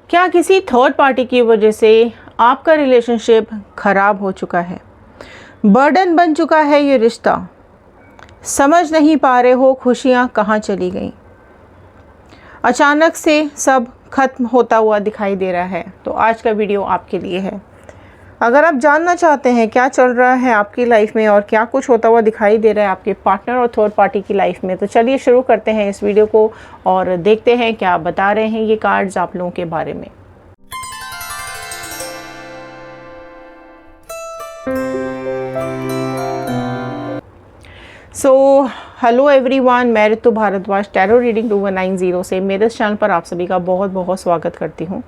क्या किसी third party की वजह से आपका रिलेशनशिप खराब हो चुका है? बर्डन बन चुका है ये रिश्ता? समझ नहीं पा रहे हो खुशियाँ कहाँ चली गईं? अचानक से सब खत्म होता हुआ दिखाई दे रहा है। तो आज का वीडियो आपके लिए है। अगर आप जानना चाहते हैं क्या चल रहा है आपकी लाइफ में और क्या कुछ होता हुआ दिखाई दे रहा है आपके पार्टनर और थर्ड पार्टी की लाइफ में, तो चलिए शुरू करते हैं इस वीडियो को और देखते हैं क्या बता रहे हैं ये कार्ड्स आप लोगों के बारे में। हेलो एवरीवन, मैं ऋतु भारद्वाज टैरो रीडिंग 2190 से मेरे इस चैनल पर आप सभी का बहुत बहुत स्वागत करती हूँ।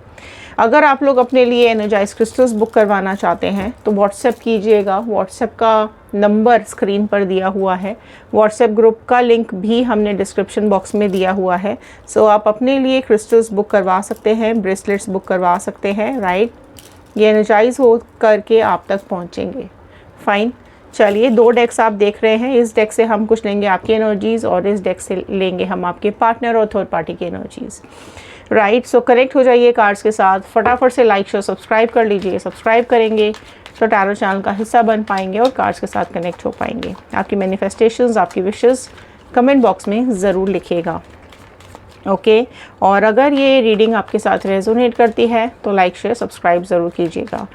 अगर आप लोग अपने लिए एनर्जाइज क्रिस्टल्स बुक करवाना चाहते हैं तो व्हाट्सएप कीजिएगा। व्हाट्सएप का नंबर स्क्रीन पर दिया हुआ है। व्हाट्सएप ग्रुप का लिंक भी हमने डिस्क्रिप्शन बॉक्स में दिया हुआ है। सो आप अपने लिए क्रिस्टल्स बुक करवा सकते हैं, ब्रेसलेट्स बुक करवा सकते हैं, राइट। ये एनर्जाइज हो करके आप तक पहुँचेंगे। फाइन, चलिए 2 डेक्स आप देख रहे हैं। इस डेक से हम कुछ लेंगे आपकी एनर्जीज़ और इस डेक से लेंगे हम आपके पार्टनर और थर्ड पार्टी की एनर्जीज़, राइट। सो कनेक्ट हो जाइए कार्ड्स के साथ। फटाफट से लाइक शेयर सब्सक्राइब कर लीजिए। सब्सक्राइब करेंगे तो टैरो चैनल का हिस्सा बन पाएंगे और कार्ड्स के साथ कनेक्ट हो पाएंगे। आपकी मैनिफेस्टेशंस, आपकी विशेस कमेंट बॉक्स में ज़रूर लिखिएगा, ओके। और अगर ये रीडिंग आपके साथ रेजोनेट करती है तो लाइक शेयर सब्सक्राइब ज़रूर कीजिएगा।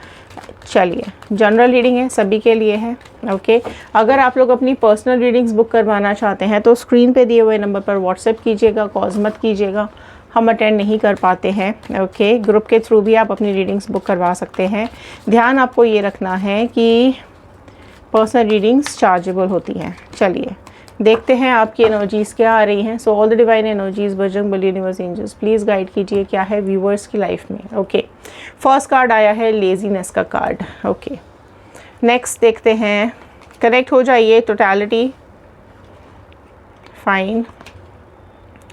चलिए, जनरल रीडिंग है, सभी के लिए है, ओके। अगर आप लोग अपनी पर्सनल रीडिंग्स बुक करवाना चाहते हैं तो स्क्रीन पे दिए हुए नंबर पर व्हाट्सएप कीजिएगा, कॉल्स मत कीजिएगा, हम अटेंड नहीं कर पाते हैं, ओके। ग्रुप के थ्रू भी आप अपनी रीडिंग्स बुक करवा सकते हैं। ध्यान आपको ये रखना है कि पर्सनल रीडिंग्स चार्जेबल होती हैं। चलिए देखते हैं आपकी एनर्जीज़ क्या आ रही हैं। So all the divine energies, Bajrang Bali, universe, angels, please guide कीजिए क्या है व्यूवर्स की लाइफ में, ओके। फर्स्ट कार्ड आया है लेजीनेस का कार्ड, ओके। नेक्स्ट देखते हैं, कनेक्ट हो जाइए, टोटलिटी, फाइन,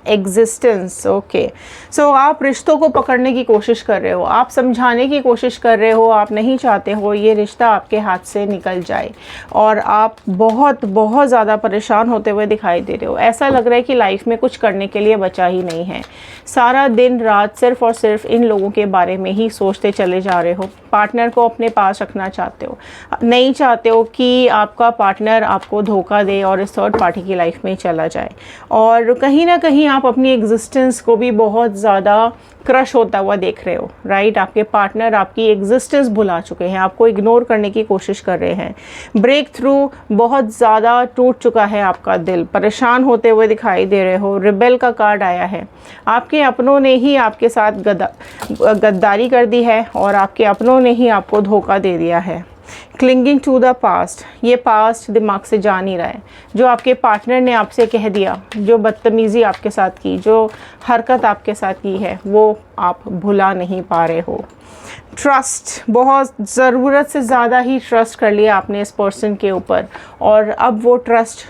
एग्जिस्टेंस, ओके। सो आप रिश्तों को पकड़ने की कोशिश कर रहे हो, आप समझाने की कोशिश कर रहे हो, आप नहीं चाहते हो ये रिश्ता आपके हाथ से निकल जाए और आप बहुत बहुत ज़्यादा परेशान होते हुए दिखाई दे रहे हो। ऐसा लग रहा है कि लाइफ में कुछ करने के लिए बचा ही नहीं है। सारा दिन रात सिर्फ और सिर्फ इन लोगों के बारे में ही सोचते चले जा रहे हो। पार्टनर को अपने पास रखना चाहते हो, नहीं चाहते हो कि आपका पार्टनर आपको धोखा दे और इस थर्ड पार्टी की लाइफ में चला जाए। और कहीं ना कहीं आप अपनी एग्जिस्टेंस को भी बहुत ज़्यादा क्रश होता हुआ देख रहे हो, राइट। आपके पार्टनर आपकी एग्जिस्टेंस भुला चुके हैं, आपको इग्नोर करने की कोशिश कर रहे हैं। ब्रेक थ्रू बहुत ज़्यादा टूट चुका है आपका दिल, परेशान होते हुए दिखाई दे रहे हो। रिबेल का कार्ड आया है। आपके अपनों ने ही आपके साथ गद्दारी कर दी है और आपके अपनों ने ही आपको धोखा दे दिया है। क्लिंगिंग टू द पास्ट, ये पास्ट दिमाग से जा नहीं रहा है। जो आपके पार्टनर ने आपसे कह दिया, जो बदतमीज़ी आपके साथ की, जो हरकत आपके साथ की है, वो आप भुला नहीं पा रहे हो। ट्रस्ट, बहुत ज़रूरत से ज़्यादा ही ट्रस्ट कर लिया आपने इस पर्सन के ऊपर और अब वो ट्रस्ट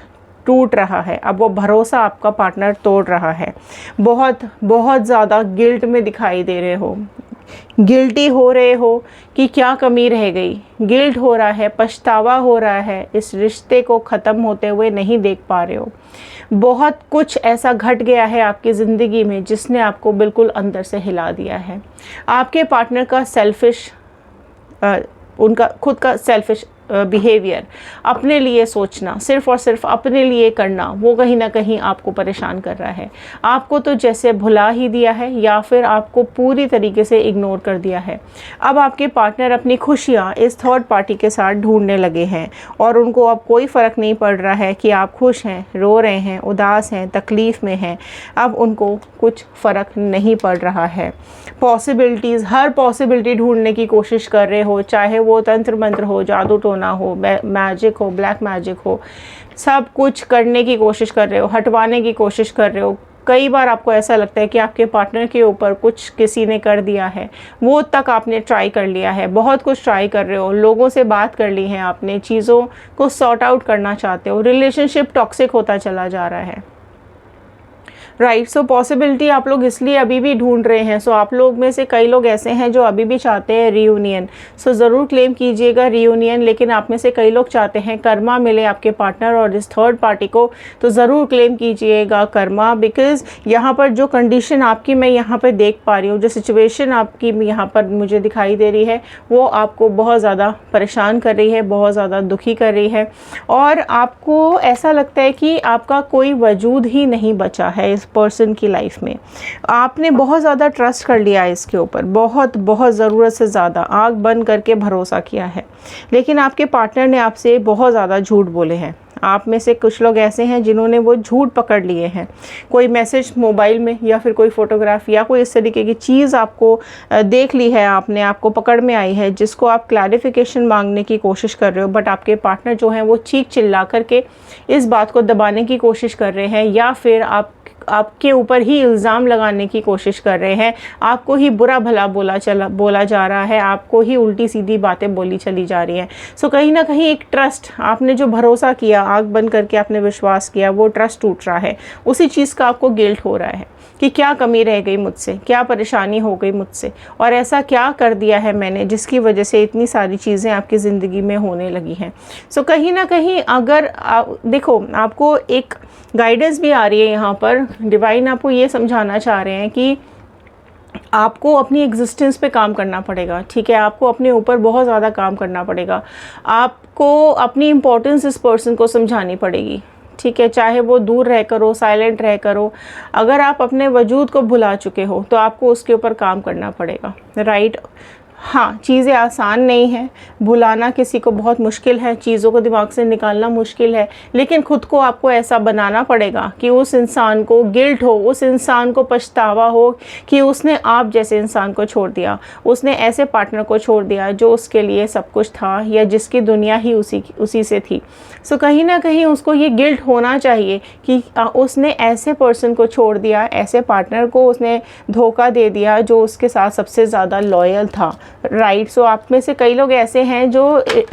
टूट रहा है। अब वो भरोसा आपका पार्टनर तोड़ रहा है। बहुत बहुत ज़्यादा गिल्ट में दिखाई दे रहे हो, गिल्टी हो रहे हो कि क्या कमी रह गई। गिल्ट हो रहा है, पछतावा हो रहा है, इस रिश्ते को ख़त्म होते हुए नहीं देख पा रहे हो। बहुत कुछ ऐसा घट गया है आपकी ज़िंदगी में जिसने आपको बिल्कुल अंदर से हिला दिया है। आपके पार्टनर का उनका खुद का सेल्फिश बिहेवियर, अपने लिए सोचना, सिर्फ और सिर्फ अपने लिए करना, वो कहीं ना कहीं आपको परेशान कर रहा है। आपको तो जैसे भुला ही दिया है या फिर आपको पूरी तरीके से इग्नोर कर दिया है। अब आपके पार्टनर अपनी खुशियाँ इस थर्ड पार्टी के साथ ढूंढने लगे हैं और उनको अब कोई फ़र्क नहीं पड़ रहा है कि आप खुश हैं, रो रहे हैं, उदास हैं, तकलीफ़ में हैं। अब उनको कुछ फ़र्क नहीं पड़ रहा है। पॉसिबिलिटीज़, हर पॉसिबिलिटी ढूंढने की कोशिश कर रहे हो, चाहे वो तंत्र मंत्र हो, जादू टोना हो, मैजिक हो, ब्लैक मैजिक हो, सब कुछ करने की कोशिश कर रहे हो, हटवाने की कोशिश कर रहे हो। कई बार आपको ऐसा लगता है कि आपके पार्टनर के ऊपर कुछ किसी ने कर दिया है, वो तक आपने ट्राई कर लिया है, बहुत कुछ ट्राई कर रहे हो, लोगों से बात कर ली है आपने, चीज़ों को सॉर्ट आउट करना चाहते हो। रिलेशनशिप टॉक्सिक होता चला जा रहा है, राइट, सो पॉसिबिलिटी आप लोग इसलिए अभी भी ढूंढ रहे हैं। सो आप लोग में से कई लोग ऐसे हैं जो अभी भी चाहते हैं रीयूनियन। सो ज़रूर क्लेम कीजिएगा रीयूनियन, लेकिन आप में से कई लोग चाहते हैं कर्मा मिले आपके पार्टनर और इस थर्ड पार्टी को, तो ज़रूर क्लेम कीजिएगा कर्मा। बिकॉज़ यहाँ पर जो कंडीशन आपकी मैं यहाँ पर देख पा रही हूँ, जो सिचुएशन आपकी यहाँ पर मुझे दिखाई दे रही है, वो आपको बहुत ज़्यादा परेशान कर रही है, बहुत ज़्यादा दुखी कर रही है, और आपको ऐसा लगता है कि आपका कोई वजूद ही नहीं बचा है इस पर्सन की लाइफ में। आपने बहुत ज़्यादा ट्रस्ट कर लिया है इसके ऊपर, बहुत बहुत ज़रूरत से ज़्यादा आँख बंद करके भरोसा किया है, लेकिन आपके पार्टनर ने आपसे बहुत ज़्यादा झूठ बोले हैं। आप में से कुछ लोग ऐसे हैं जिन्होंने वो झूठ पकड़ लिए हैं। कोई मैसेज मोबाइल में या फिर कोई फ़ोटोग्राफ या कोई इस तरीके की चीज़ आपको देख ली है, आपने आपको पकड़ में आई है, जिसको आप क्लैरिफिकेशन मांगने की कोशिश कर रहे हो, बट आपके पार्टनर जो हैं वो चीख चिल्ला करके इस बात को दबाने की कोशिश कर रहे हैं, या फिर आपके ऊपर ही इल्ज़ाम लगाने की कोशिश कर रहे हैं। आपको ही बुरा भला बोला जा रहा है, आपको ही उल्टी सीधी बातें बोली चली जा रही हैं। सो कहीं ना कहीं एक ट्रस्ट, आपने जो भरोसा किया, आँख बंद करके आपने विश्वास किया, वो ट्रस्ट टूट रहा है। उसी चीज़ का आपको गिल्ट हो रहा है कि क्या कमी रह गई मुझसे, क्या परेशानी हो गई मुझसे, और ऐसा क्या कर दिया है मैंने जिसकी वजह से इतनी सारी चीज़ें आपकी ज़िंदगी में होने लगी हैं। सो कहीं ना कहीं अगर देखो, आपको एक गाइडेंस भी आ रही है यहाँ पर। डिवाइन आपको ये समझाना चाह रहे हैं कि आपको अपनी एग्जिस्टेंस पे काम करना पड़ेगा, ठीक है। आपको अपने ऊपर बहुत ज़्यादा काम करना पड़ेगा। आपको अपनी इम्पोर्टेंस इस पर्सन को समझानी पड़ेगी, ठीक है। चाहे वो दूर रह कर हो, साइलेंट रह कर हो, अगर आप अपने वजूद को भुला चुके हो तो आपको उसके ऊपर काम करना पड़ेगा, राइट। हाँ, चीज़ें आसान नहीं हैं, भुलाना किसी को बहुत मुश्किल है, चीज़ों को दिमाग से निकालना मुश्किल है, लेकिन ख़ुद को आपको ऐसा बनाना पड़ेगा कि उस इंसान को गिल्ट हो, उस इंसान को पछतावा हो कि उसने आप जैसे इंसान को छोड़ दिया, उसने ऐसे पार्टनर को छोड़ दिया जो उसके लिए सब कुछ था, या जिसकी दुनिया ही उसी से थी। सो कहीं ना कहीं उसको ये गिल्ट होना चाहिए कि उसने ऐसे पर्सन को छोड़ दिया, ऐसे पार्टनर को उसने धोखा दे दिया जो उसके साथ सबसे ज़्यादा लॉयल था, राइट। सो आप में से कई लोग ऐसे हैं जो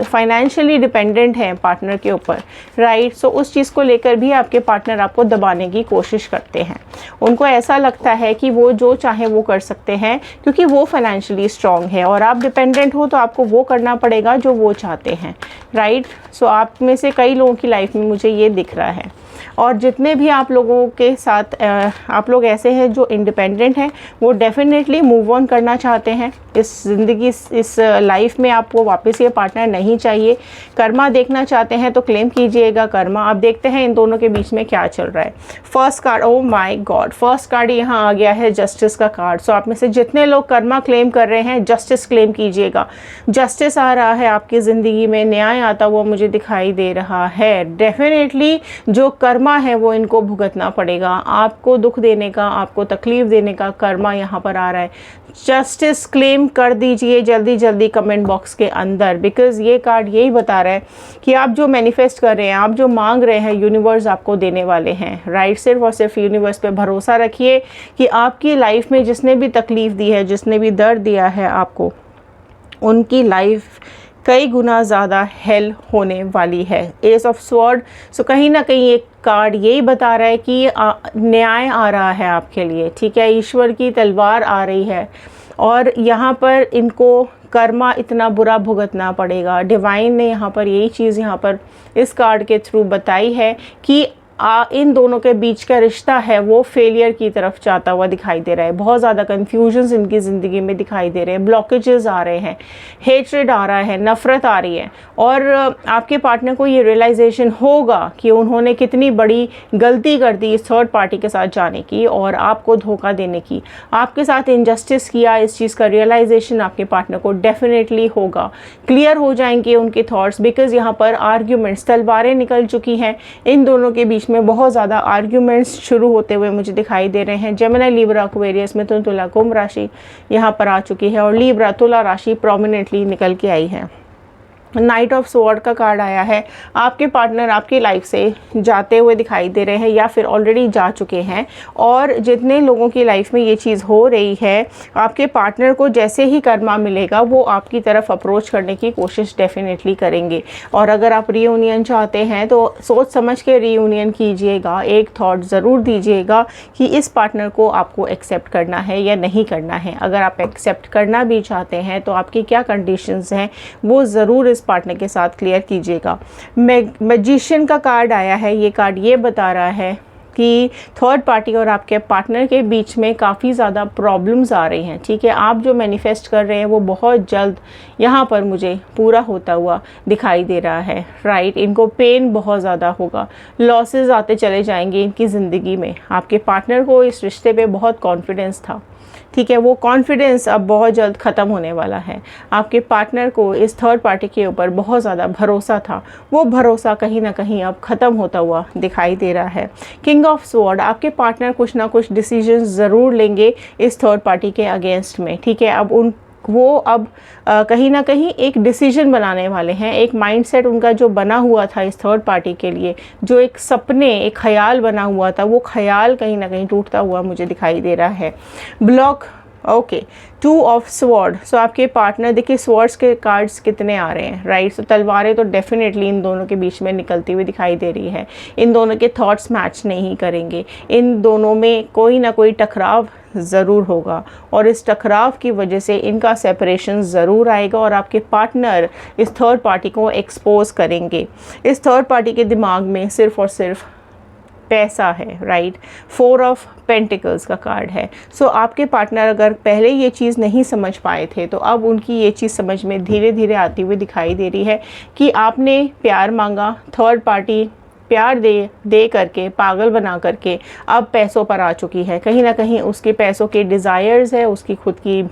फाइनेंशियली डिपेंडेंट हैं पार्टनर के ऊपर, राइट। सो उस चीज़ को लेकर भी आपके पार्टनर आपको दबाने की कोशिश करते हैं। उनको ऐसा लगता है कि वो जो चाहे वो कर सकते हैं क्योंकि वो फाइनेंशियली स्ट्रांग है, और आप डिपेंडेंट हो तो आपको वो करना पड़ेगा जो वो चाहते हैं, राइट। सो आप में से कई लोगों की लाइफ में मुझे ये दिख रहा है। और जितने भी आप लोगों के साथ आप लोग ऐसे हैं जो इंडिपेंडेंट हैं, वो डेफिनेटली मूव ऑन करना चाहते हैं इस ज़िंदगी, इस लाइफ में आपको वापस ये पार्टनर नहीं चाहिए। कर्मा देखना चाहते हैं तो क्लेम कीजिएगा कर्मा। अब देखते हैं इन दोनों के बीच में क्या चल रहा है। First card, oh my God, first card यहाँ आ गया है जस्टिस का कार्ड। सो आप में से जितने लोग कर्मा क्लेम कर रहे हैं, जस्टिस क्लेम कीजिएगा। जस्टिस आ रहा है आपकी ज़िंदगी में, न्याय आता हुआ मुझे दिखाई दे रहा है। डेफिनेटली जो कर्मा है वो इनको भुगतना पड़ेगा। आपको दुख देने का, आपको तकलीफ देने का कर्मा यहाँ पर आ रहा है। जस्टिस क्लेम कर दीजिए जल्दी जल्दी कमेंट बॉक्स के अंदर, बिकॉज़ ये कार्ड यही बता रहा है कि आप जो मैनिफेस्ट कर रहे हैं, आप जो मांग रहे हैं, यूनिवर्स आपको देने वाले हैं, राइट। सिर्फ और सिर्फ यूनिवर्स पे भरोसा रखिए कि आपकी लाइफ में जिसने भी तकलीफ दी है, जिसने भी दर्द दिया है आपको, उनकी लाइफ कई गुना ज़्यादा हेल होने वाली है। S of sword. सो कहीं ना कहीं एक कार्ड यही बता रहा है कि न्याय आ रहा है आपके लिए, ठीक है। ईश्वर की तलवार आ रही है और यहाँ पर इनको कर्मा इतना बुरा भुगतना पड़ेगा। डिवाइन ने यहाँ पर यही चीज़ यहाँ पर इस कार्ड के थ्रू बताई है कि इन दोनों के बीच का रिश्ता है वो फेलियर की तरफ जाता हुआ दिखाई दे रहा है। बहुत ज़्यादा कन्फ्यूजन्स इनकी ज़िंदगी में दिखाई दे रहे हैं, ब्लॉकेजेस आ रहे हैं, हेट्रेड आ रहा है, नफ़रत आ रही है, और आपके पार्टनर को ये रियलाइजेशन होगा कि उन्होंने कितनी बड़ी गलती कर दी इस थर्ड पार्टी के साथ जाने की और आपको धोखा देने की, आपके साथ इनजस्टिस किया। इस चीज़ का रियलाइजेशन आपके पार्टनर को डेफिनेटली होगा। क्लियर हो जाएंगे उनके थॉट्स, बिकॉज़ यहाँ पर आर्ग्यूमेंट्स, तलवारें निकल चुकी हैं। इन दोनों के बीच में बहुत ज़्यादा आर्ग्यूमेंट्स शुरू होते हुए मुझे दिखाई दे रहे हैं। जेमिनी, लिब्रा, एक्वेरियस, मिथुन, तुला, कुंभ राशि यहाँ पर आ चुकी है और लिब्रा, तुला राशि प्रोमिनेंटली निकल के आई है। नाइट ऑफ स्वॉर्ड का कार्ड आया है। आपके पार्टनर आपकी लाइफ से जाते हुए दिखाई दे रहे हैं या फिर ऑलरेडी जा चुके हैं, और जितने लोगों की लाइफ में ये चीज़ हो रही है, आपके पार्टनर को जैसे ही कर्मा मिलेगा वो आपकी तरफ अप्रोच करने की कोशिश डेफिनेटली करेंगे। और अगर आप रीयूनियन चाहते हैं तो सोच समझ के रीयूनियन कीजिएगा। एक थॉट ज़रूर दीजिएगा कि इस पार्टनर को आपको एक्सेप्ट करना है या नहीं करना है। अगर आप एक्सेप्ट करना भी चाहते हैं तो आपकी क्या कंडीशंस हैं वो ज़रूर पार्टनर के साथ क्लियर कीजिएगा। मैजिशियन का कार्ड आया है। ये कार्ड ये बता रहा है कि थर्ड पार्टी और आपके पार्टनर के बीच में काफ़ी ज़्यादा प्रॉब्लम्स आ रही हैं। ठीक है, आप जो मैनिफेस्ट कर रहे हैं वो बहुत जल्द यहाँ पर मुझे पूरा होता हुआ दिखाई दे रहा है। राइट, इनको पेन बहुत ज़्यादा होगा, लॉसेस आते चले जाएंगे इनकी ज़िंदगी में। आपके पार्टनर को इस रिश्ते पे बहुत कॉन्फिडेंस था। ठीक है, वो कॉन्फिडेंस अब बहुत जल्द ख़त्म होने वाला है। आपके पार्टनर को इस थर्ड पार्टी के ऊपर बहुत ज़्यादा भरोसा था, वो भरोसा कहीं ना कहीं अब ख़त्म होता हुआ दिखाई दे रहा है। किंग ऑफ स्वॉर्ड, आपके पार्टनर कुछ ना कुछ डिसीजन ज़रूर लेंगे इस थर्ड पार्टी के अगेंस्ट में। ठीक है, अब वो अब कहीं ना कहीं एक डिसीजन बनाने वाले हैं। एक माइंडसेट उनका जो बना हुआ था इस थर्ड पार्टी के लिए, जो एक सपने, एक ख्याल बना हुआ था, वो ख्याल कहीं ना कहीं टूटता हुआ मुझे दिखाई दे रहा है। Block, okay, 2 of sword. So आपके पार्टनर, देखिए स्वॉर्ड्स के कार्ड्स कितने आ रहे हैं। राइट, सो तलवारें तो डेफिनेटली इन दोनों के बीच में निकलती हुई दिखाई दे रही है। इन दोनों के थॉट्स मैच नहीं करेंगे, इन दोनों में कोई ना कोई टकराव ज़रूर होगा, और इस टकराव की वजह से इनका सेपरेशन ज़रूर आएगा और आपके पार्टनर इस थर्ड पार्टी को एक्सपोज करेंगे। इस थर्ड पार्टी के दिमाग में सिर्फ़ और सिर्फ पैसा है। राइट, 4 ऑफ पेंटिकल्स का कार्ड है। सो आपके पार्टनर अगर पहले ये चीज़ नहीं समझ पाए थे तो अब उनकी ये चीज़ समझ में धीरे धीरे आती हुई दिखाई दे रही है कि आपने प्यार मांगा, थर्ड पार्टी प्यार दे करके, पागल बना करके अब पैसों पर आ चुकी है। कहीं ना कहीं उसके पैसों के डिज़ायर्स है, उसकी खुद की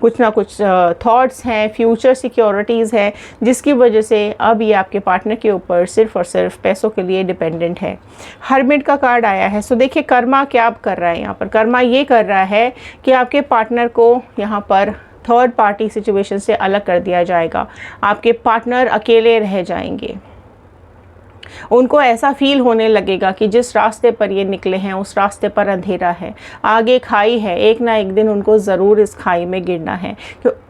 कुछ ना कुछ थॉट्स हैं, फ्यूचर सिक्योरिटीज़ है, जिसकी वजह से अब ये आपके पार्टनर के ऊपर सिर्फ़ और सिर्फ पैसों के लिए डिपेंडेंट है। हर्मिट का कार्ड आया है। सो देखिए कर्मा क्या कर रहा है यहाँ पर। कर्मा ये कर रहा है कि आपके पार्टनर को यहाँ पर थर्ड पार्टी सिचुएशन से अलग कर दिया जाएगा। आपके पार्टनर अकेले रह जाएंगे। उनको ऐसा फील होने लगेगा कि जिस रास्ते पर ये निकले हैं उस रास्ते पर अंधेरा है, आगे खाई है, एक ना एक दिन उनको ज़रूर इस खाई में गिरना है।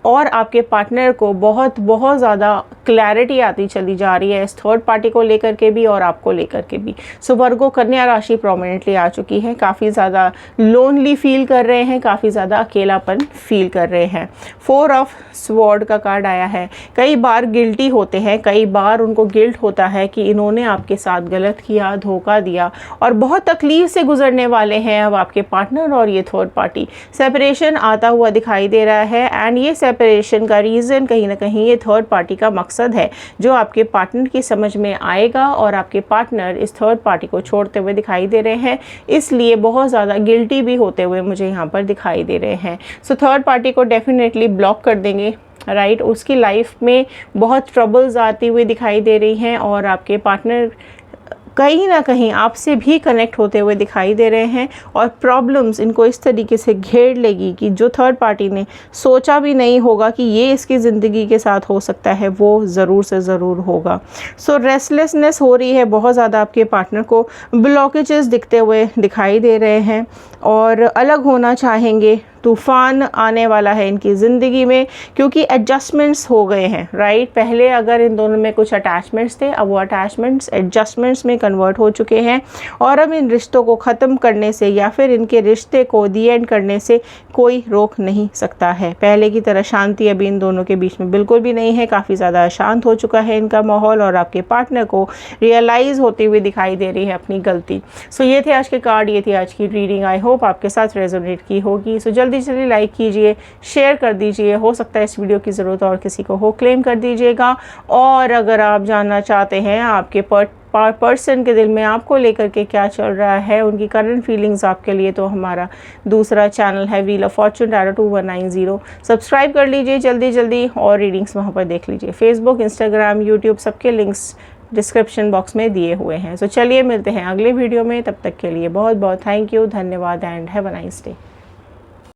और आपके पार्टनर को बहुत बहुत ज़्यादा क्लैरिटी आती चली जा रही है इस थर्ड पार्टी को लेकर के भी और आपको लेकर के भी। सो वर्गो कन्या राशि प्रोमिनेंटली आ चुकी है। काफ़ी ज़्यादा लोनली फील कर रहे हैं, काफ़ी ज़्यादा अकेलापन फील कर रहे हैं। 4 ऑफ स्वॉर्ड का कार्ड आया है। कई बार गिल्टी होते हैं, कई बार उनको गिल्ट होता है कि इन्होंने आपके साथ गलत किया, धोखा दिया, और बहुत तकलीफ से गुजरने वाले हैं अब आपके पार्टनर और ये थर्ड पार्टी। सेपरेशन आता हुआ दिखाई दे रहा है, एंड ये सेपरेशन का रीज़न कहीं ना कहीं ये थर्ड पार्टी का मकसद है जो आपके पार्टनर की समझ में आएगा, और आपके पार्टनर इस थर्ड पार्टी को छोड़ते हुए दिखाई दे रहे हैं, इसलिए बहुत ज़्यादा गिल्टी भी होते हुए मुझे यहाँ पर दिखाई दे रहे हैं। सो थर्ड पार्टी को डेफिनेटली ब्लॉक कर देंगे। राइट, उसकी लाइफ में बहुत ट्रबल्स आती हुई दिखाई दे रही हैं, और आपके पार्टनर कहीं ना कहीं आपसे भी कनेक्ट होते हुए दिखाई दे रहे हैं, और प्रॉब्लम्स इनको इस तरीके से घेर लेगी कि जो थर्ड पार्टी ने सोचा भी नहीं होगा कि ये इसकी ज़िंदगी के साथ हो सकता है, वो ज़रूर से ज़रूर होगा। सो रेस्टलेसनेस हो रही है बहुत ज़्यादा, आपके पार्टनर को ब्लॉकेजेस दिखते हुए दिखाई दे रहे हैं और अलग होना चाहेंगे। तूफ़ान आने वाला है इनकी ज़िंदगी में, क्योंकि एडजस्टमेंट्स हो गए हैं। राइट, पहले अगर इन दोनों में कुछ अटैचमेंट्स थे, अब वो अटैचमेंट्स एडजस्टमेंट्स में कन्वर्ट हो चुके हैं, और अब इन रिश्तों को ख़त्म करने से या फिर इनके रिश्ते को दी एंड करने से कोई रोक नहीं सकता है। पहले की तरह शांति अभी इन दोनों के बीच में बिल्कुल भी नहीं है, काफ़ी ज़्यादा अशांत हो चुका है इनका माहौल, और आपके पार्टनर को रियलाइज़ होती हुई दिखाई दे रही है अपनी गलती। सो ये थे आज के कार्ड, ये थी आज की रीडिंग। आई होप आपके साथ रेजोनेट की होगी। सो जल्दी जल्दी लाइक कीजिए, शेयर कर दीजिए, हो सकता है इस वीडियो की ज़रूरत और किसी को हो, क्लेम कर दीजिएगा। और अगर आप जानना चाहते हैं आपके पर्सन के दिल में आपको लेकर के क्या चल रहा है, उनकी करंट फीलिंग्स आपके लिए, तो हमारा दूसरा चैनल है wheel of Fortune tarot 2190, subscribe कर लीजिए जल्दी जल्दी, और रीडिंग्स वहाँ पर देख लीजिए। फेसबुक, इंस्टाग्राम, यूट्यूब सबके लिंक्स डिस्क्रिप्शन बॉक्स में दिए हुए हैं। सो चलिए मिलते हैं अगले वीडियो में, तब तक के लिए बहुत बहुत थैंक यू, धन्यवाद, and have a nice day.